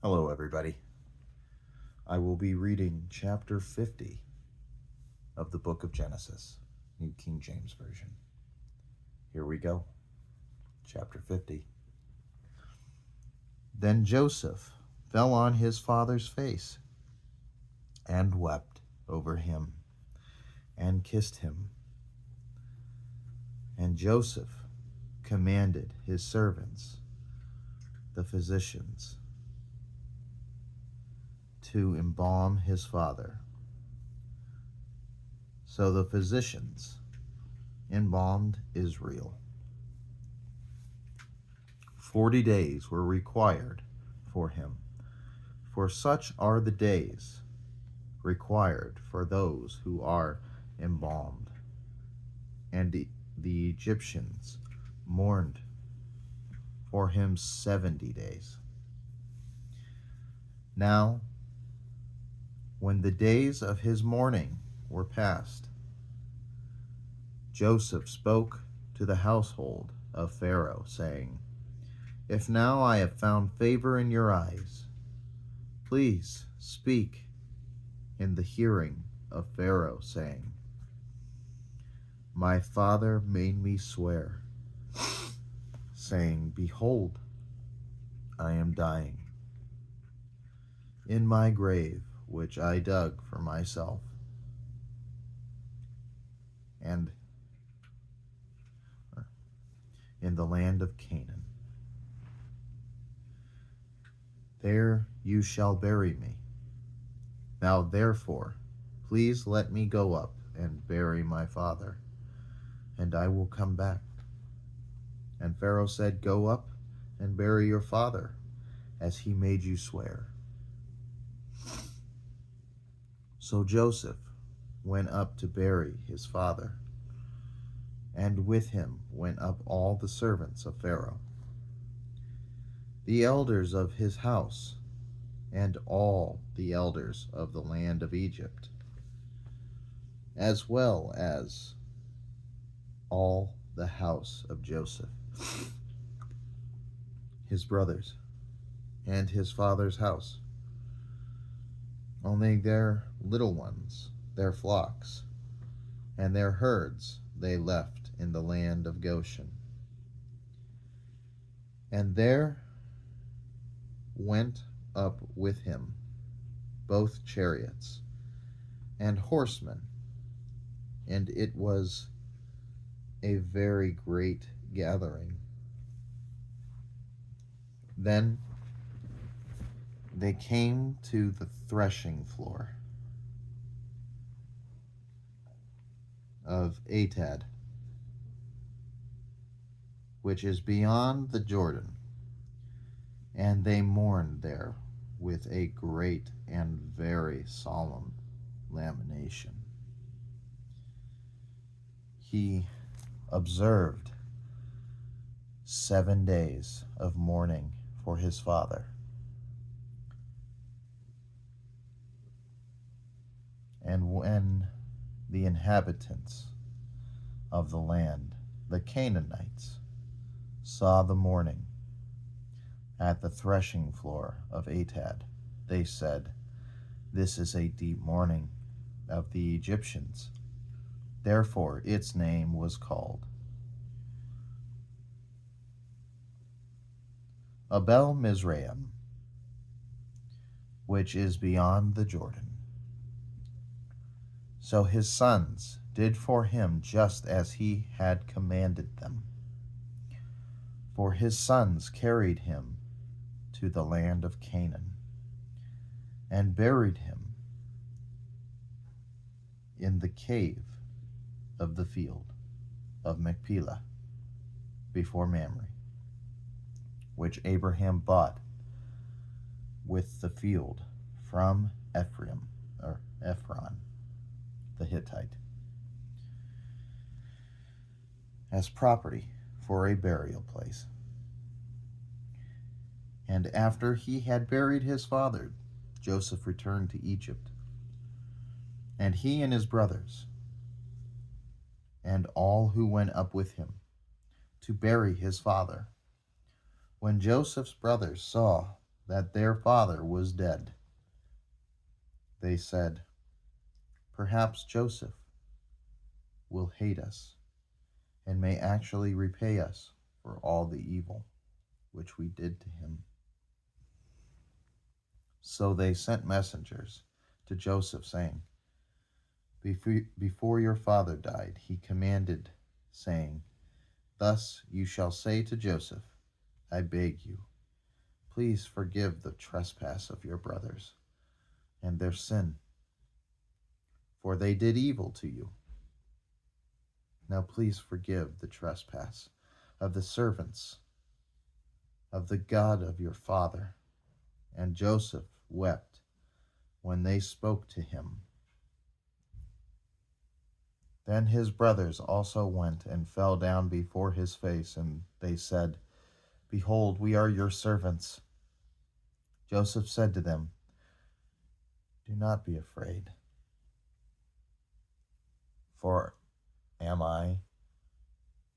Hello, everybody. I will be reading chapter 50 of the book of Genesis, New King James Version. Here we go. Chapter 50. Then Joseph fell on his father's face and wept over him and kissed him. And Joseph commanded his servants, the physicians, to embalm his father. So the physicians embalmed Israel. 40 days were required for him, for such are the days required for those who are embalmed. And the Egyptians mourned for him 70 days. Now, when the days of his mourning were past, Joseph spoke to the household of Pharaoh, saying, If now I have found favor in your eyes, please speak in the hearing of Pharaoh, saying, My father made me swear, saying, Behold, I am dying. In my grave, which I dug for myself, and in the land of Canaan. There you shall bury me. Now therefore, please let me go up and bury my father, and I will come back. And Pharaoh said, Go up and bury your father, as he made you swear. So Joseph went up to bury his father, and with him went up all the servants of Pharaoh, the elders of his house, and all the elders of the land of Egypt, as well as all the house of Joseph, his brothers, and his father's house. Only their little ones, their flocks, and their herds they left in the land of Goshen. And there went up with him both chariots and horsemen, and it was a very great gathering. Then they came to the threshing floor of Atad, which is beyond the Jordan, and they mourned there with a great and very solemn lamentation. He observed 7 days of mourning for his father. And when the inhabitants of the land, the Canaanites, saw the mourning at the threshing floor of Atad, they said, This is a deep mourning of the Egyptians. Therefore its name was called Abel Mizraim, which is beyond the Jordan. So his sons did for him just as he had commanded them. For his sons carried him to the land of Canaan, and buried him in the cave of the field of Machpelah before Mamre, which Abraham bought with the field from Ephron the Hittite, as property for a burial place. And after he had buried his father, Joseph returned to Egypt, and he and his brothers, and all who went up with him to bury his father. When Joseph's brothers saw that their father was dead. They said, "Perhaps Joseph will hate us and may actually repay us for all the evil which we did to him." So they sent messengers to Joseph, saying, Before your father died, he commanded, saying, Thus you shall say to Joseph, I beg you, please forgive the trespass of your brothers and their sin, for they did evil to you. Now please forgive the trespass of the servants of the God of your father. And Joseph wept when they spoke to him. Then his brothers also went and fell down before his face, and they said, Behold, we are your servants. Joseph said to them, Do not be afraid, for am I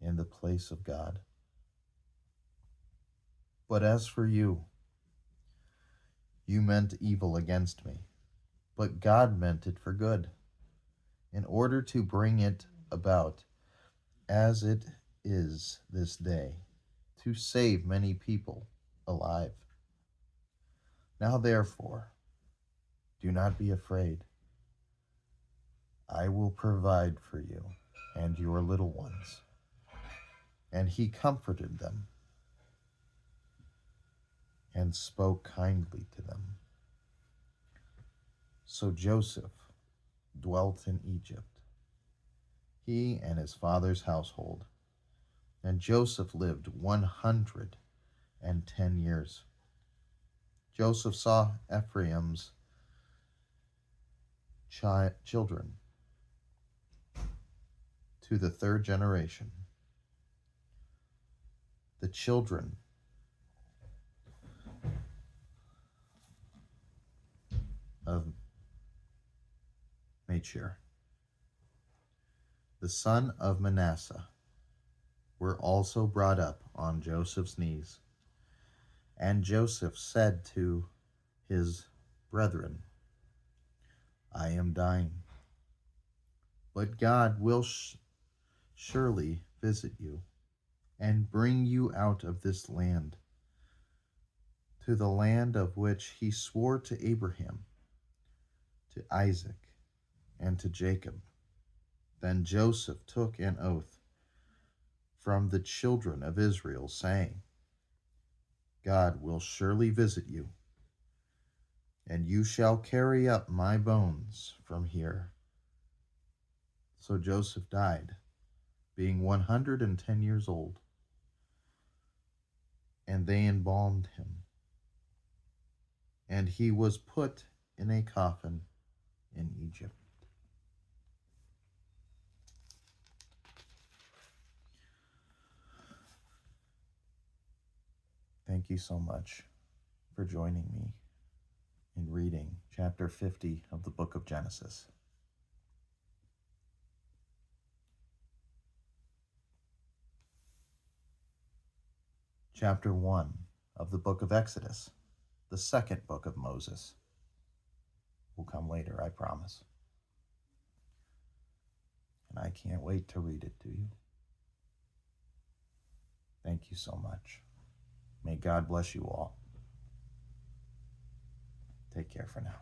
in the place of God? But as for you, you meant evil against me, but God meant it for good, in order to bring it about as it is this day, to save many people alive. Now therefore, do not be afraid. I will provide for you and your little ones. And he comforted them and spoke kindly to them. So Joseph dwelt in Egypt, he and his father's household. And Joseph lived 110 years. Joseph saw Ephraim's children to the third generation. The children of Machir, the son of Manasseh, were also brought up on Joseph's knees. And Joseph said to his brethren, I am dying, but God will surely visit you and bring you out of this land, to the land of which he swore to Abraham, to Isaac, and to Jacob. Then Joseph took an oath from the children of Israel, saying, God will surely visit you, and you shall carry up my bones from here. So Joseph died, being 110 years old, and they embalmed him, and he was put in a coffin in Egypt. Thank you so much for joining me in reading chapter 50 of the book of Genesis. Chapter 1 of the book of Exodus, the second book of Moses, will come later, I promise. And I can't wait to read it to you. Thank you so much. May God bless you all. Take care for now.